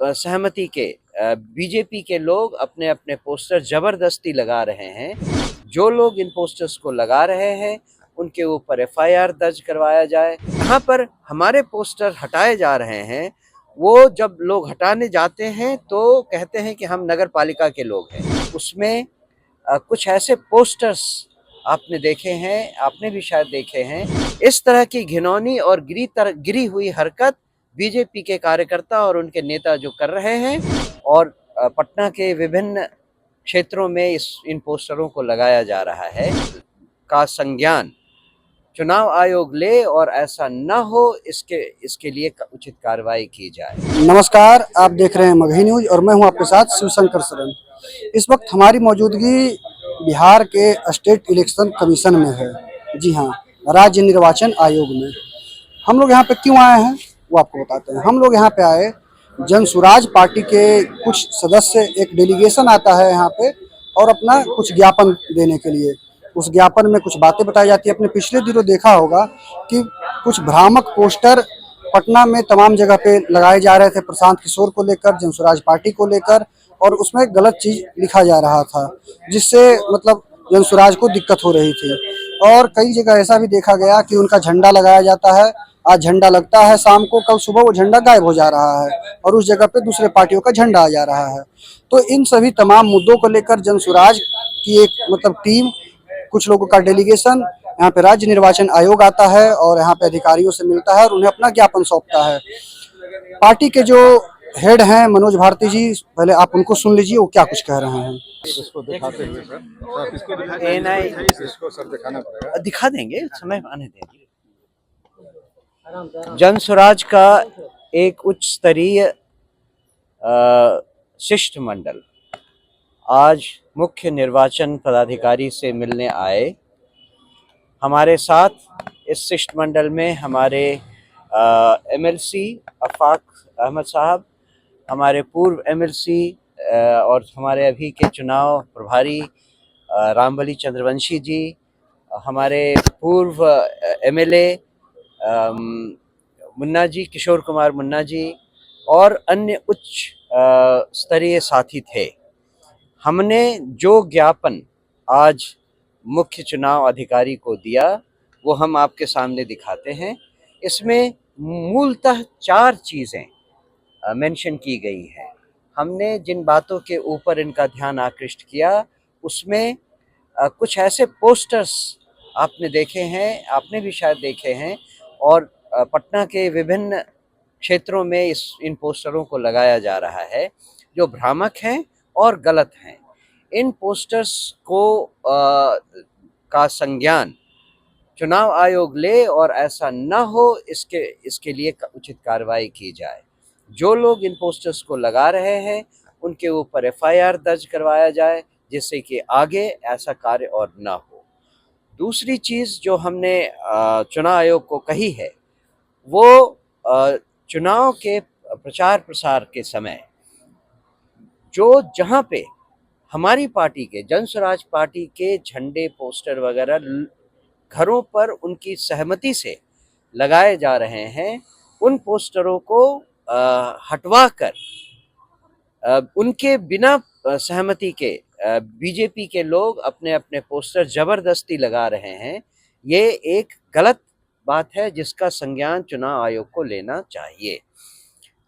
सहमति के बीजेपी के लोग अपने अपने पोस्टर जबरदस्ती लगा रहे हैं। जो लोग इन पोस्टर्स को लगा रहे हैं उनके ऊपर एफआईआर दर्ज करवाया जाए। यहाँ पर हमारे पोस्टर हटाए जा रहे हैं, वो जब लोग हटाने जाते हैं तो कहते हैं कि हम नगर पालिका के लोग हैं। उसमें कुछ ऐसे पोस्टर्स आपने देखे हैं, आपने भी शायद देखे हैं। इस तरह की घिनौनी और गिरी हुई हरकत बीजेपी के कार्यकर्ता और उनके नेता जो कर रहे हैं, और पटना के विभिन्न क्षेत्रों में इन पोस्टरों को लगाया जा रहा है, का संज्ञान चुनाव आयोग ले और ऐसा न हो इसके लिए उचित कार्रवाई की जाए। नमस्कार, आप देख रहे हैं मगही न्यूज और मैं हूं आपके साथ शिवशंकर सरन। इस वक्त हमारी मौजूदगी बिहार के स्टेट इलेक्शन कमीशन में है। जी हां, राज्य निर्वाचन आयोग में। हम लोग यहाँ पे क्यों आए हैं वो आपको बताते हैं। हम लोग यहाँ पे आए, जन सुराज पार्टी के कुछ सदस्य, एक डेलीगेशन आता है यहाँ पे और अपना कुछ ज्ञापन देने के लिए। उस ज्ञापन में कुछ बातें बताई जाती है। अपने पिछले दिनों देखा होगा कि कुछ भ्रामक पोस्टर पटना में तमाम जगह पे लगाए जा रहे थे प्रशांत किशोर को लेकर, जनसुराज पार्टी को लेकर, और उसमें गलत चीज लिखा जा रहा था, जिससे मतलब जनसुराज को दिक्कत हो रही थी। और कई जगह ऐसा भी देखा गया कि उनका झंडा लगाया जाता है, आज झंडा लगता है, शाम को कल सुबह वो झंडा गायब हो जा रहा है और उस जगह पे दूसरे पार्टियों का झंडा आ जा रहा है। तो इन सभी तमाम मुद्दों को लेकर जनसुराज की एक मतलब टीम, कुछ लोगों का डेलीगेशन यहाँ पे राज्य निर्वाचन आयोग आता है और यहाँ पे अधिकारियों से मिलता है और उन्हें अपना ज्ञापन सौंपता है। पार्टी के जो हेड हैं मनोज भारती जी, पहले आप उनको सुन लीजिए वो क्या कुछ कह रहे हैं। इसको दिखाते हुए सर, इसको दिखाना पड़ेगा। दिखा देंगे, समय आने देंगे। जनसुराज का एक उच्च स्तरीय शिष्टमंडल आज मुख्य निर्वाचन पदाधिकारी से मिलने आए। हमारे साथ इस शिष्टमंडल में हमारे एमएलसी अफाक अहमद साहब, हमारे पूर्व एमएलसी और हमारे अभी के चुनाव प्रभारी रामबली चंद्रवंशी जी, हमारे पूर्व एमएलए मुन्ना जी, किशोर कुमार मुन्ना जी, और अन्य उच्च स्तरीय साथी थे। हमने जो ज्ञापन आज मुख्य चुनाव अधिकारी को दिया वो हम आपके सामने दिखाते हैं। इसमें मूलतः 4 चीज़ें मेंशन की गई हैं। हमने जिन बातों के ऊपर इनका ध्यान आकृष्ट किया उसमें कुछ ऐसे पोस्टर्स आपने देखे हैं, आपने भी शायद देखे हैं, और पटना के विभिन्न क्षेत्रों में इन पोस्टरों को लगाया जा रहा है जो भ्रामक हैं और गलत हैं। इन पोस्टर्स को का संज्ञान चुनाव आयोग ले और ऐसा न हो इसके लिए उचित कार्रवाई की जाए। जो लोग इन पोस्टर्स को लगा रहे हैं उनके ऊपर एफआईआर दर्ज करवाया जाए, जिससे कि आगे ऐसा कार्य और न हो। दूसरी चीज़ जो हमने चुनाव आयोग को कही है वो चुनाव के प्रचार प्रसार के समय जो जहाँ पे हमारी पार्टी के, जनसुराज पार्टी के झंडे, पोस्टर वगैरह घरों पर उनकी सहमति से लगाए जा रहे हैं, उन पोस्टरों को हटवा कर उनके बिना सहमति के बीजेपी के लोग अपने अपने पोस्टर जबरदस्ती लगा रहे हैं। ये एक गलत बात है जिसका संज्ञान चुनाव आयोग को लेना चाहिए।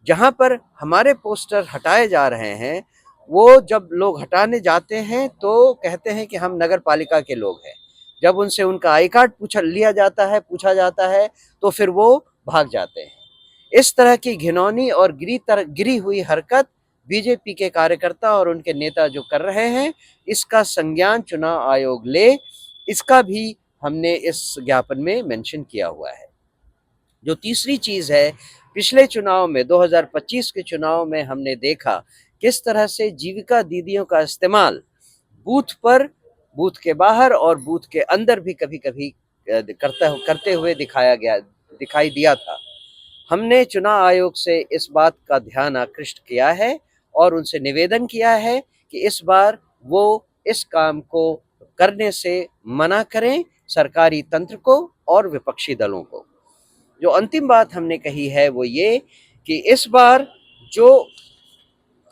जहां पर हमारे पोस्टर हटाए जा रहे हैं, वो जब लोग हटाने जाते हैं तो कहते हैं कि हम नगर पालिका के लोग हैं। जब उनसे उनका आई कार्ड पूछा जाता है तो फिर वो भाग जाते हैं। इस तरह की घिनौनी और गिरी हुई हरकत बीजेपी के कार्यकर्ता और उनके नेता जो कर रहे हैं, इसका संज्ञान चुनाव आयोग ले, इसका भी हमने इस ज्ञापन में मेंशन किया हुआ है। जो तीसरी चीज़ है, पिछले चुनाव में 2025 के चुनाव में हमने देखा किस तरह से जीविका दीदियों का इस्तेमाल बूथ पर, बूथ के बाहर और बूथ के अंदर भी कभी-कभी करते हुए दिखाई दिया था। हमने चुनाव आयोग से इस बात का ध्यान आकृष्ट किया है और उनसे निवेदन किया है कि इस बार वो इस काम को करने से मना करें, सरकारी तंत्र को और विपक्षी दलों को। जो अंतिम बात हमने कही है वो ये कि इस बार जो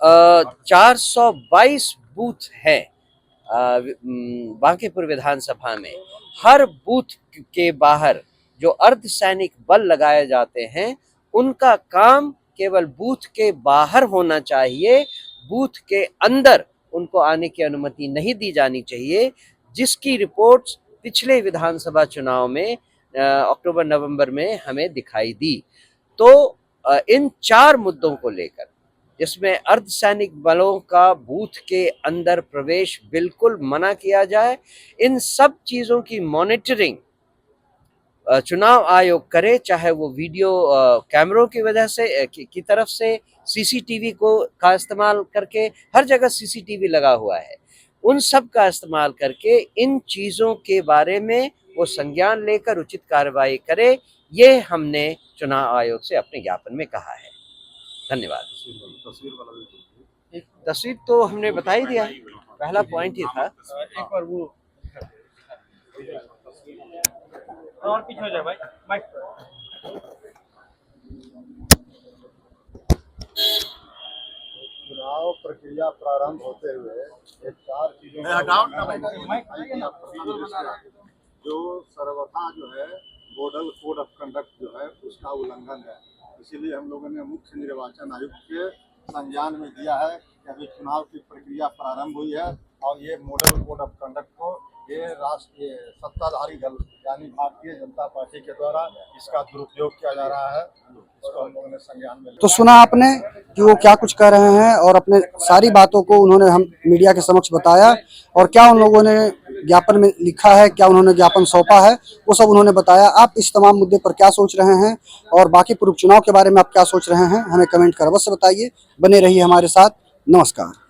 422 बूथ हैं बांकीपुर विधानसभा में। हर बूथ के बाहर जो अर्धसैनिक बल लगाए जाते हैं, उनका काम केवल बूथ के बाहर होना चाहिए, बूथ के अंदर उनको आने की अनुमति नहीं दी जानी चाहिए, जिसकी रिपोर्ट्स पिछले विधानसभा चुनाव में अक्टूबर नवंबर में हमें दिखाई दी। तो इन 4 मुद्दों को लेकर, जिसमें अर्धसैनिक बलों का बूथ के अंदर प्रवेश बिल्कुल मना किया जाए, इन सब चीज़ों की मॉनिटरिंग चुनाव आयोग करे, चाहे वो वीडियो कैमरों की वजह से की तरफ से सीसीटीवी का इस्तेमाल करके, हर जगह सीसीटीवी लगा हुआ है, उन सब का इस्तेमाल करके इन चीज़ों के बारे में वो संज्ञान लेकर उचित कार्रवाई करे। ये हमने चुनाव आयोग से अपने ज्ञापन में कहा है। धन्यवाद। तस्वीर तो हमने बता ही दिया, पहला पॉइंट ही था। एक बार वो और पीछे हो जाए भाई, माइक चुनाव प्रक्रिया प्रारंभ होते हुए ये 4 चीजों जो सर्वथा जो है मॉडल कोड ऑफ कंडक्ट जो है उसका उल्लंघन है। इसीलिए हम लोगों ने मुख्य निर्वाचन आयुक्त के संज्ञान में दिया है कि अभी चुनाव की प्रक्रिया प्रारंभ हुई है और ये मॉडल कोड ऑफ कंडक्ट को ये राष्ट्रीय सत्ताधारी दल यानी भारतीय जनता पार्टी के द्वारा इसका दुरुपयोग किया जा रहा है। इसको हम लोगों ने संज्ञान में तो सुना आपने कि वो क्या कुछ कह रहे हैं और अपने सारी बातों को उन्होंने हम मीडिया के समक्ष बताया, और क्या उन लोगों ने ज्ञापन में लिखा है, क्या उन्होंने ज्ञापन सौंपा है, वो सब उन्होंने बताया। आप इस तमाम मुद्दे पर क्या सोच रहे हैं और बांकीपुर उपचुनाव के बारे में आप क्या सोच रहे हैं, हमें कमेंट कर अवश्य बताइए। बने रहिए हमारे साथ। नमस्कार।